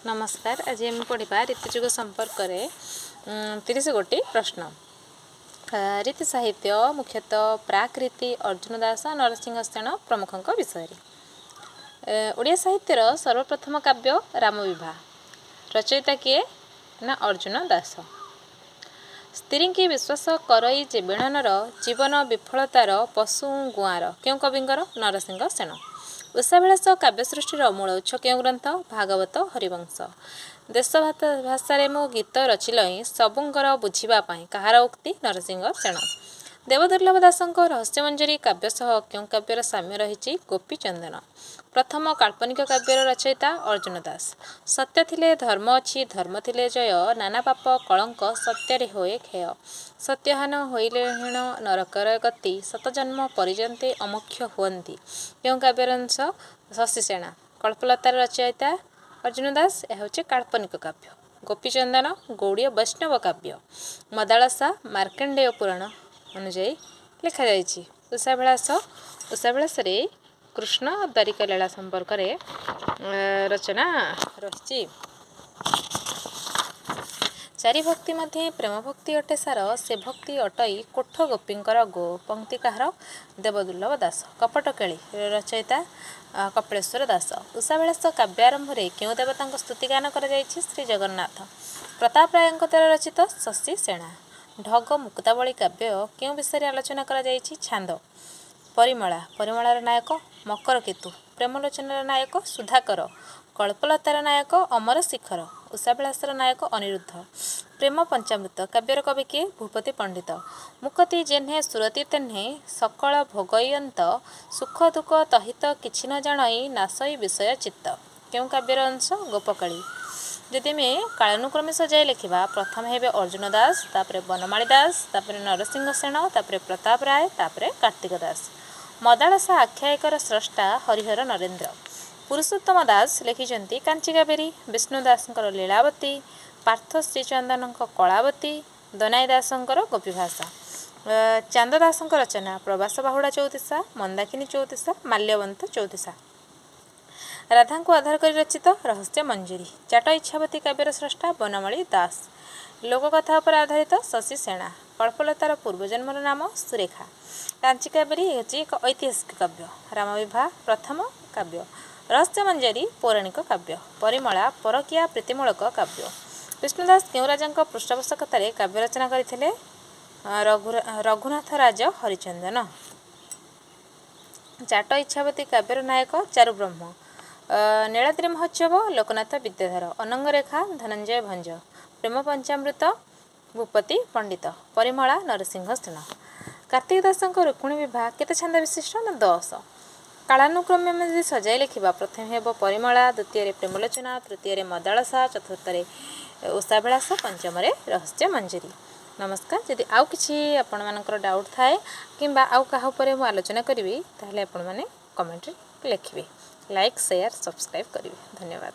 नमस्कार। आज आम पढ़ा रीतिजुग संपर्क 30 गोटी प्रश्न। रीति साहित्य मुख्यतः प्राक रीति अर्जुन दास नरसिंह सेन प्रमुखों विषय। ओडिया साहित्यर सर्वप्रथम काव्य रामविवाह। रचयिता किए ना अर्जुन दास। स्त्री की विश्वास करई जे बेणनर जीवन विफलतार पशु गुआर क्यों कविंकर नरसिंह सेन। उषाभिलाष काव्यसृष्टिर मूल उत्स क्यों ग्रंथ भागवत हरिवंश। देश भाषा मो गीत रचिलई सबुंकर बुझापी कहार उक्ति नरसिंह सेन। देवदुर्लभ दासଙ୍କ रहस्यमंजरी काव्य सह क्यों काव्यर साम्य रही गोपीचंदन। प्रथम काल्पनिक काव्यर रचयिता अर्जुन दास। सत्य थिले धर्म अच्छी धर्म थिले जय नाना पाप कलंक सत्य होए क्षय। सत्यहान होइले हीण नरकर गति शतजन्म परिजन्ते अमुख्य हुअन्ति क्यों काव्यांश शशि सेना। कल्पलतार रचयिता अर्जुन दास। यह हूँ काल्पनिक काव्य। गोपीचंदन गौड़ीय वैष्णव काव्य। मदालसा मार्कंडेय पुराण अनुजाई लिखा जाइछि। उषाभिलाष कृष्ण द्वारिका लीला संपर्क रचना रही। चारि भक्ति मध्य प्रेम भक्ति अटे सार से भक्ति अटई कोठ गोपींकर गो। पंक्ति कहार देवदुर्लभ दास। कपटकेली रचयिता कपिलेश्वर दास। उषाभिलाष काव्यारंभ क्यों देवता स्तुतिगान कर श्री जगन्नाथ। प्रताप राय द्वारा रचित शशि सेना। ढग मुक्तावली काव्य क्यों विषय आलोचना कर छांद। परिमला परिमलार नायक मकरकेतु। प्रेमलोचनार नायक सुधाकर। कल्पलतार नायक अमर शिखर। उषाभिलाषर नायक अनिरुद्ध। प्रेम पंचामृत काव्यर कवि किए भूपति पंडित। मुकति जेह्ने सुरति तेह्ने सकल भोगयंत सुख दुख तहित किछि न जाणई नासई विषय चित्त क्यों काव्यर अंश गोपकाली। जदि आम कालानुक्रमे सजाई लिखा प्रथम हे अर्जुन दास तापर बनमाली दास तापर नरसिंह सेन तापर प्रताप राय तापर कार्तिक दास। मदालसा आख्यायिकर स्रष्टा हरिहर नरेन्द्र। पुरुषोत्तम दास लिखिं कांची कावेरी। विष्णुदासंकर लीलावती। पार्थ श्रीचंदन कलावती। दनाई दासंकर गोपीभाषा। चांद दासंक रचना प्रवास बाहुड़ा चौतीसा मंदाकिनी चौतीसा माल्यवंत चौतीसा। राधा को आधार कर रचित रहस्य मंजरी। चाट इच्छावती काव्यर स्रष्टा बनमाली दास। लोककथा पर आधारित शशि सेना। कल्पलतार पूर्वजन्मर नाम सुरेखा। कांची कावेरी एक ऐतिहासिक काव्य। रामविवाह प्रथम काव्य। रहस्य मंजरी पौराणिक काव्य। परिमला परकिया प्रीतिमूलक काव्य। विष्णुदास क्यों राजा पृष्ठपोषकतार काव्य रचना करते रघुनाथ राज हरिचंदन। चाट इच्छावती काव्यर नायक चारुब्रह्म। नीलाद्रि महोत्सव लोकनाथ विद्याधर। अनंगरेखा धनंजय भंज। प्रेम पंचामृत भूपति पंडित। परिमला नरसिंह सेन। कार्तिक दासंक रुक्मिणी विवाह केते छंद विशिष्ट ना 10। कालानुक्रमे में सजाई लिखा प्रथम हे परिमला द्वितीय प्रेमलोचना तृतीय मदालसा चतुर्थ उषाभिलाष पंचम रहस्य मंजरी। नमस्कार। जदि आउ किछि आपण मानकर डाउट थाए किंबा आउ काहा उपरे मु आलोचना करिवि ताहले आपण माने कमेंट लिखिबे। लाइक शेयर सब्सक्राइब करिवे। धन्यवाद।